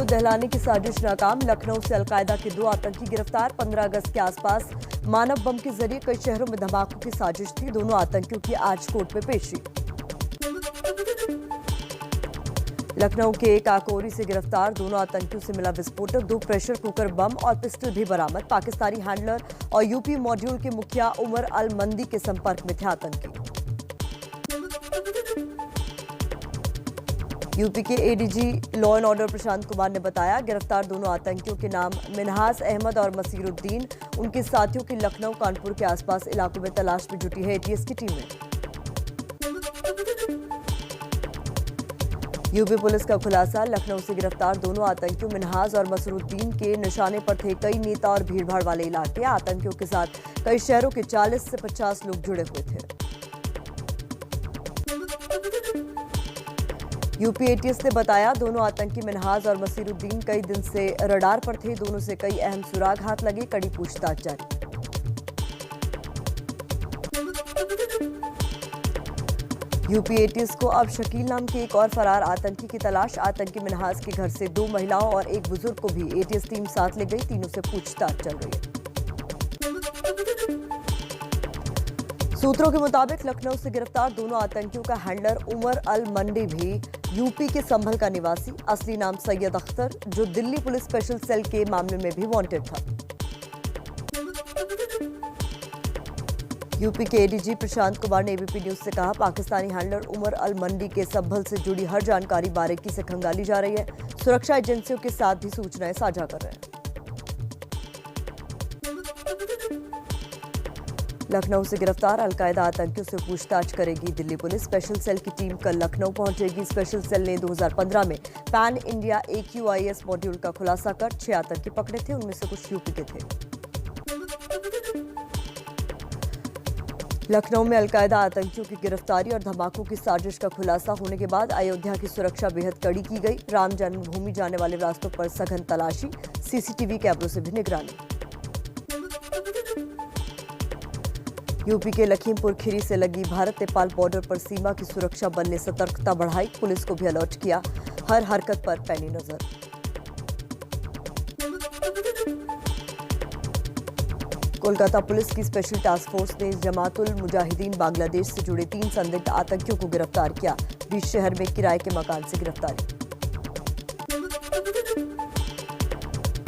दहलाने की साजिश नाकाम। लखनऊ से अलकायदा के 2 आतंकी गिरफ्तार। 15 अगस्त के आसपास मानव बम के जरिए कई शहरों में धमाकों की साजिश थी। दोनों आतंकियों की आज कोर्ट में पेशी। लखनऊ के काकोरी से गिरफ्तार। दोनों आतंकियों से मिला विस्फोटक। 2 प्रेशर कुकर बम और पिस्टल भी बरामद। पाकिस्तानी हैंडलर और यूपी मॉड्यूल के मुखिया उमर अल मंदी के संपर्क में थे आतंकी। यूपी के ADG law and order Prashant Kumar ने बताया, गिरफ्तार दोनों आतंकियों के नाम मिनहास अहमद और मसीरुद्दीन। उनके साथियों की लखनऊ कानपुर के आसपास इलाकों में तलाश में जुटी है एटीएस की टीमें। यूपी पुलिस का खुलासा, लखनऊ से गिरफ्तार दोनों आतंकियों मिनहास और मसीरुद्दीन के निशाने पर थे कई नेता और भीड़भाड़ वाले इलाके। आतंकियों के साथ कई शहरों के 40 से 50 लोग जुड़े हुए थे। यूपी एटीएस ने बताया, दोनों आतंकी मिनहास और मसीरुद्दीन कई दिन से रडार पर थे। दोनों से कई अहम सुराग हाथ लगे। कड़ी पूछताछ जारी। यूपी एटीएस को अब शकील नाम के एक और फरार आतंकी की तलाश। आतंकी मिनहास के घर से 2 महिलाओं और एक बुजुर्ग को भी एटीएस टीम साथ ले गई। तीनों से पूछताछ चल रही है। सूत्रों के मुताबिक लखनऊ से गिरफ्तार दोनों आतंकियों का हैंडलर उमर अल मंडी भी यूपी के संभल का निवासी। असली नाम सैयद अख्तर, जो दिल्ली पुलिस स्पेशल सेल के मामले में भी वांटेड था। यूपी के एडीजी प्रशांत कुमार ने एबीपी न्यूज से कहा, पाकिस्तानी हैंडलर उमर अल मंडी के संभल से जुड़ी हर जानकारी बारीकी से खंगाली जा रही है। सुरक्षा एजेंसियों के साथ भी सूचनाएं साझा कर रहे हैं। लखनऊ से गिरफ्तार अलकायदा आतंकियों से पूछताछ करेगी दिल्ली पुलिस। स्पेशल सेल की टीम कल लखनऊ पहुंचेगी। स्पेशल सेल ने 2015 में पैन इंडिया AQIS मॉड्यूल का खुलासा कर 6 आतंकी पकड़े थे। उनमें से कुछ यूपी के थे। लखनऊ में अलकायदा आतंकियों की गिरफ्तारी और धमाकों की साजिश का खुलासा होने के बाद अयोध्या की सुरक्षा बेहद कड़ी की गई। राम जन्मभूमि जाने वाले रास्तों पर सघन तलाशी, सीसीटीवी कैमरों से भी निगरानी। यूपी के लखीमपुर खीरी से लगी भारत नेपाल बॉर्डर पर सीमा की सुरक्षा बल ने सतर्कता बढ़ाई। पुलिस को भी अलर्ट किया, हर हरकत पर पैनी नजर। कोलकाता पुलिस की स्पेशल टास्क फोर्स ने जमातुल मुजाहिदीन बांग्लादेश से जुड़े 3 संदिग्ध आतंकियों को गिरफ्तार किया। बीच शहर में किराए के मकान से गिरफ्तारी।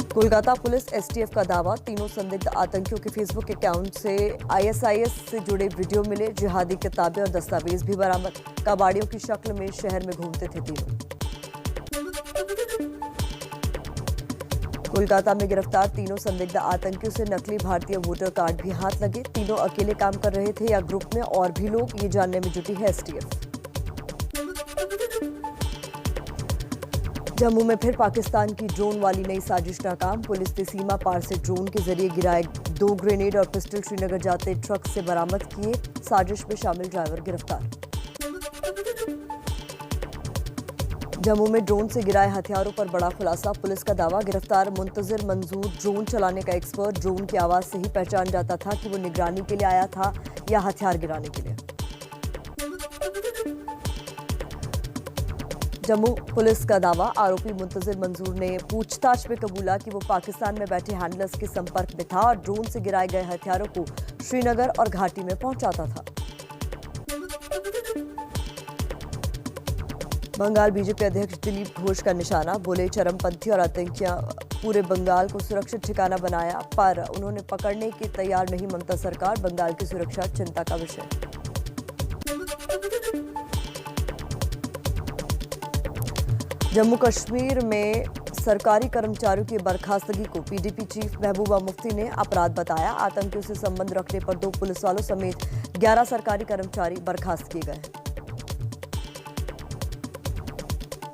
कोलकाता पुलिस STF का दावा, तीनों संदिग्ध आतंकियों के फेसबुक अकाउंट से ISIS से जुड़े वीडियो मिले। जिहादी किताबें और दस्तावेज भी बरामद। कबाड़ियों की शक्ल में शहर में घूमते थे तीनों। कोलकाता में गिरफ्तार तीनों संदिग्ध आतंकियों से नकली भारतीय वोटर कार्ड भी हाथ लगे। तीनों अकेले काम कर रहे थे या ग्रुप में और भी लोग, ये जानने में जुटी है STF। जम्मू में फिर पाकिस्तान की ड्रोन वाली नई साजिश नाकाम। पुलिस ने सीमा पार से ड्रोन के जरिए गिराए 2 ग्रेनेड और पिस्टल श्रीनगर जाते ट्रक से बरामद किए। साजिश में शामिल ड्राइवर गिरफ्तार। जम्मू में ड्रोन से गिराए हथियारों पर बड़ा खुलासा। पुलिस का दावा, गिरफ्तार मुंतजिर मंजूर ड्रोन चलाने का एक्सपर्ट। ड्रोन की आवाज से ही पहचान जाता था कि वो निगरानी के लिए आया था या हथियार गिराने के लिए। जम्मू पुलिस का दावा, आरोपी मुंतजिर मंजूर ने पूछताछ में कबूला कि वो पाकिस्तान में बैठे हैंडलर्स के संपर्क में था और ड्रोन से गिराए गए हथियारों को श्रीनगर और घाटी में पहुंचाता था। बंगाल बीजेपी अध्यक्ष दिलीप घोष का निशाना, बोले चरमपंथी और आतंकियां पूरे बंगाल को सुरक्षित ठिकाना बनाया, पर उन्होंने पकड़ने के तैयार नहीं ममता सरकार। बंगाल की सुरक्षा चिंता का विषय। जम्मू कश्मीर में सरकारी कर्मचारियों की बर्खास्तगी को PDP चीफ महबूबा मुफ्ती ने अपराध बताया। आतंकियों से संबंध रखने पर 2 पुलिस वालों समेत 11 सरकारी कर्मचारी बर्खास्त किए गए।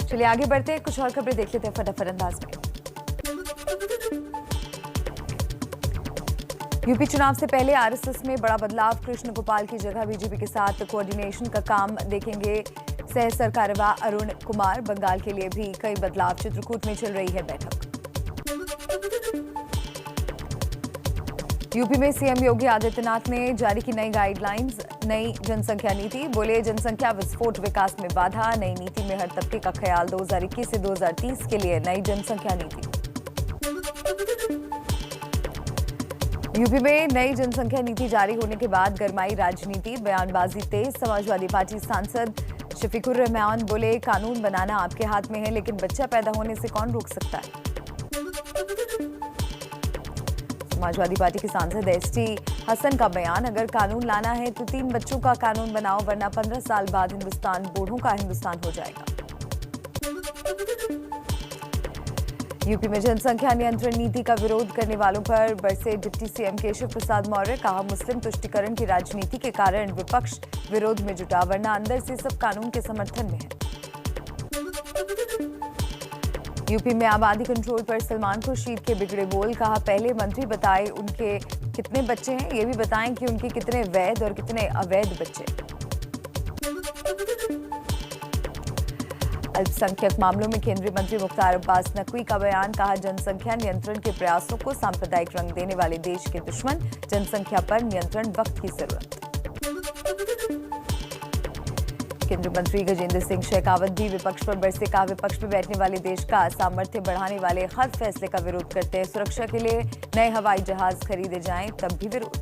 चलिए आगे बढ़ते हैं, कुछ और खबरें देख लेते हैं फटाफट अंदाज में। यूपी चुनाव से पहले RSS में बड़ा बदलाव। कृष्ण गोपाल की जगह बीजेपी के साथ कोऑर्डिनेशन का काम देखेंगे सह सरकारवा अरुण कुमार। बंगाल के लिए भी कई बदलाव। चित्रकूट में चल रही है बैठक। यूपी में सीएम योगी आदित्यनाथ ने जारी की नई गाइडलाइंस, नई जनसंख्या नीति। बोले जनसंख्या विस्फोट विकास में बाधा, नई नीति में हर तबके का ख्याल। 2021 से 2030 के लिए नई जनसंख्या नीति। यूपी में नई जनसंख्या नीति जारी होने के बाद गरमाई राजनीति, बयानबाजी तेज। समाजवादी पार्टी सांसद शफीकुर रहमान बोले कानून बनाना आपके हाथ में है, लेकिन बच्चा पैदा होने से कौन रोक सकता है। समाजवादी पार्टी के सांसद एसटी हसन का बयान, अगर कानून लाना है तो 3 बच्चों का कानून बनाओ, वरना 15 साल बाद हिंदुस्तान बूढ़ों का हिंदुस्तान हो जाएगा। यूपी में जनसंख्या नियंत्रण नीति का विरोध करने वालों पर बरसे डिप्टी सीएम केशव प्रसाद मौर्य। कहा मुस्लिम तुष्टीकरण की राजनीति के कारण विपक्ष विरोध में जुटा, वरना अंदर से सब कानून के समर्थन में है। यूपी में आबादी कंट्रोल पर सलमान खुर्शीद के बिगड़े बोल। कहा पहले मंत्री बताए उनके कितने बच्चे हैं, ये भी बताएं कि उनके कितने वैध और कितने अवैध बच्चे। अल्पसंख्यक मामलों में केंद्रीय मंत्री मुख्तार अब्बास नकवी का बयान। कहा जनसंख्या नियंत्रण के प्रयासों को सांप्रदायिक रंग देने वाले देश के दुश्मन, जनसंख्या पर नियंत्रण वक्त की जरूरत। केंद्रीय मंत्री गजेंद्र सिंह शेखावत भी विपक्ष पर बरसे। कहा विपक्ष में बैठने वाले देश का सामर्थ्य बढ़ाने वाले हर फैसले का विरोध करते हैं। सुरक्षा के लिए नए हवाई जहाज खरीदे जाएं, तब भी विरोध।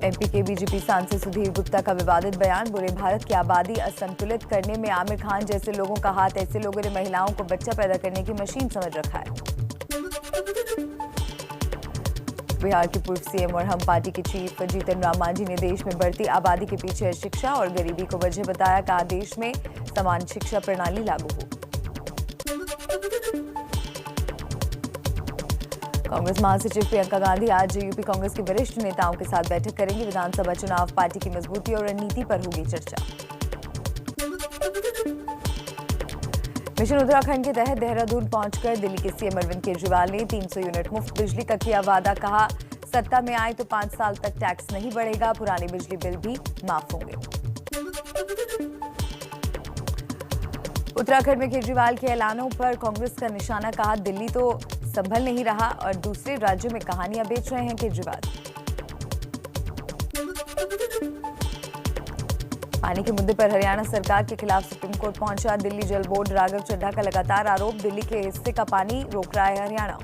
एमपी के बीजेपी सांसद सुधीर गुप्ता का विवादित बयान। बोले भारत की आबादी असंतुलित करने में आमिर खान जैसे लोगों का हाथ, ऐसे लोगों ने महिलाओं को बच्चा पैदा करने की मशीन समझ रखा है। बिहार के पूर्व सीएम और हम पार्टी के चीफ जीतन राम मांझी ने देश में बढ़ती आबादी के पीछे शिक्षा और गरीबी को वजह बताया। कहा देश में समान शिक्षा प्रणाली लागू हो। कांग्रेस महासचिव प्रियंका गांधी आज यूपी कांग्रेस के वरिष्ठ नेताओं के साथ बैठक करेंगी। विधानसभा चुनाव, पार्टी की मजबूती और रणनीति पर होगी चर्चा। मिशन उत्तराखंड के तहत देहरादून पहुंचकर दिल्ली के सीएम अरविंद केजरीवाल ने 300 यूनिट मुफ्त बिजली का किया वादा। कहा सत्ता में आए तो 5 साल तक टैक्स नहीं बढ़ेगा, पुराने बिजली बिल भी माफ होंगे। उत्तराखंड में केजरीवाल के ऐलानों पर कांग्रेस का निशाना। कहा दिल्ली तो संभल नहीं रहा और दूसरे राज्यों में कहानियां बेच रहे हैं केजरीवाल। पानी के मुद्दे पर हरियाणा सरकार के खिलाफ सुप्रीम कोर्ट पहुंचा दिल्ली जल बोर्ड। राघव चड्ढा का लगातार आरोप, दिल्ली के हिस्से का पानी रोक रहा है हरियाणा।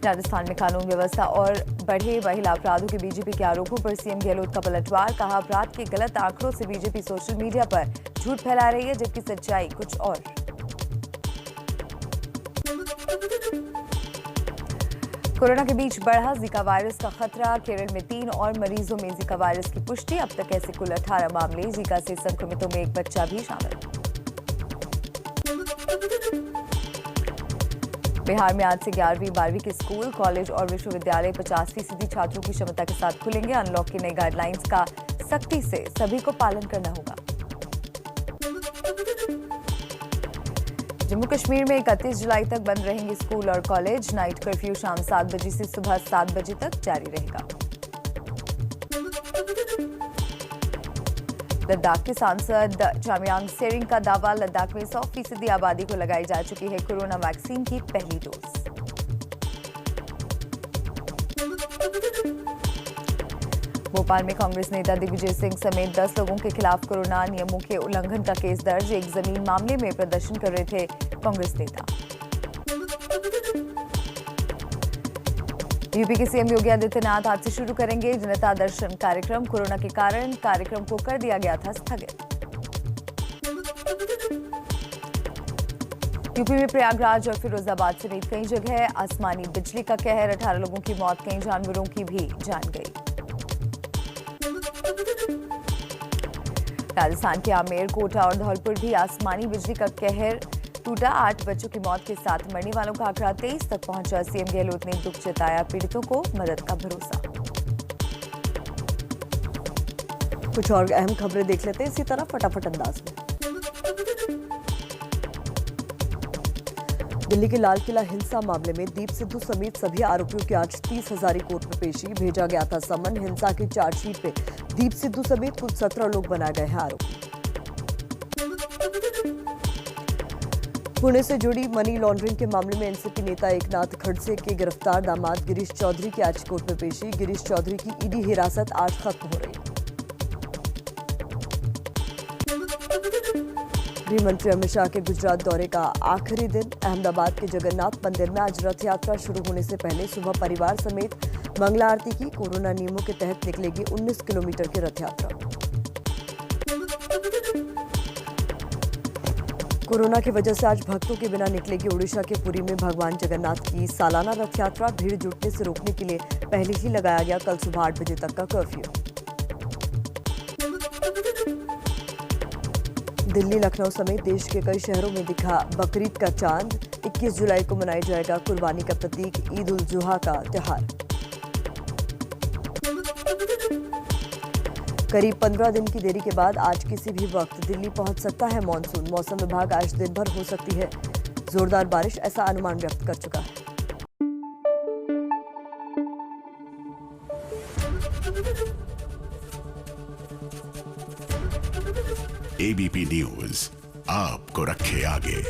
राजस्थान में कानून व्यवस्था और बढ़े महिला अपराधों के बीजेपी के आरोपों पर सीएम गहलोत का पलटवार। कहा अपराध के गलत आंकड़ों से बीजेपी सोशल मीडिया पर झूठ फैला रही है, जबकि सच्चाई कुछ और। कोरोना के बीच बढ़ा जीका वायरस का खतरा। केरल में 3 और मरीजों में जीका वायरस की पुष्टि। अब तक ऐसे कुल 18 मामले। जीका से संक्रमितों में एक बच्चा भी शामिल। बिहार में आज से 11वीं 12वीं के स्कूल, कॉलेज और विश्वविद्यालय 50% छात्रों की क्षमता के साथ खुलेंगे। अनलॉक की नई गाइडलाइंस का सख्ती से सभी को पालन करना होगा। जम्मू कश्मीर में 31 जुलाई तक बंद रहेंगे स्कूल और कॉलेज। नाइट कर्फ्यू शाम 7 बजे से सुबह 7 बजे तक जारी रहेगा। लद्दाख के सांसद जामयांग सेरिंग का दावा, लद्दाख में 100% आबादी को लगाई जा चुकी है कोरोना वैक्सीन की पहली डोज। भोपाल में कांग्रेस नेता दिग्विजय सिंह समेत 10 लोगों के खिलाफ कोरोना नियमों के उल्लंघन का केस दर्ज। एक जमीन मामले में प्रदर्शन कर रहे थे कांग्रेस नेता। यूपी के सीएम योगी आदित्यनाथ आज से शुरू करेंगे जनता दर्शन कार्यक्रम। कोरोना के कारण कार्यक्रम को कर दिया गया था स्थगित। यूपी में प्रयागराज और फिरोजाबाद समेत कई जगह आसमानी बिजली का कहर। 18 लोगों की मौत, कई जानवरों की भी जान गई। राजस्थान के आमेर, कोटा और धौलपुर भी आसमानी बिजली का कहर टूटा। 8 बच्चों की मौत के साथ मरने वालों का आंकड़ा 23 तक पहुंचा। सीएम गहलोत ने दुख जताया, पीड़ितों को मदद का भरोसा। कुछ और अहम खबरें देख लेते हैं इसी तरह फटाफट अंदाज में। दिल्ली के लाल किला हिंसा मामले में दीप सिद्धू समेत सभी आरोपियों की आज 30 हजारी कोर्ट में पेशी। भेजा गया था समन। हिंसा की चार्जशीट में दीप सिद्धू समेत कुल 17 लोग बनाए गए हैं आरोपी। पुणे से जुड़ी मनी लॉन्ड्रिंग के मामले में एनसीपी नेता एकनाथ खड़से के गिरफ्तार दामाद गिरीश चौधरी की आज कोर्ट में पेशी। गिरीश चौधरी की ईडी हिरासत आज खत्म हो रही। गृह मंत्री अमित शाह के गुजरात दौरे का आखिरी दिन। अहमदाबाद के जगन्नाथ मंदिर में आज रथ यात्रा शुरू होने से पहले सुबह परिवार समेत मंगला आरती की। कोरोना नियमों के तहत निकलेगी 19 किलोमीटर की रथ यात्रा। कोरोना की वजह से आज भक्तों के बिना निकलेगी उड़ीसा के पुरी में भगवान जगन्नाथ की सालाना रथ यात्रा। भीड़ जुटने से रोकने के लिए पहले ही लगाया गया कल सुबह 8 बजे तक का कर्फ्यू। दिल्ली, लखनऊ समेत देश के कई शहरों में दिखा बकरीद का चांद। 21 जुलाई को मनाया जाएगा कुर्बानी का प्रतीक ईद उल जुहा का त्योहार। करीब 15 दिन की देरी के बाद आज किसी भी वक्त दिल्ली पहुंच सकता है मॉनसून। मौसम विभाग आज दिन भर हो सकती है जोरदार बारिश, ऐसा अनुमान व्यक्त कर चुका है। एबीपी न्यूज आपको रखे आगे।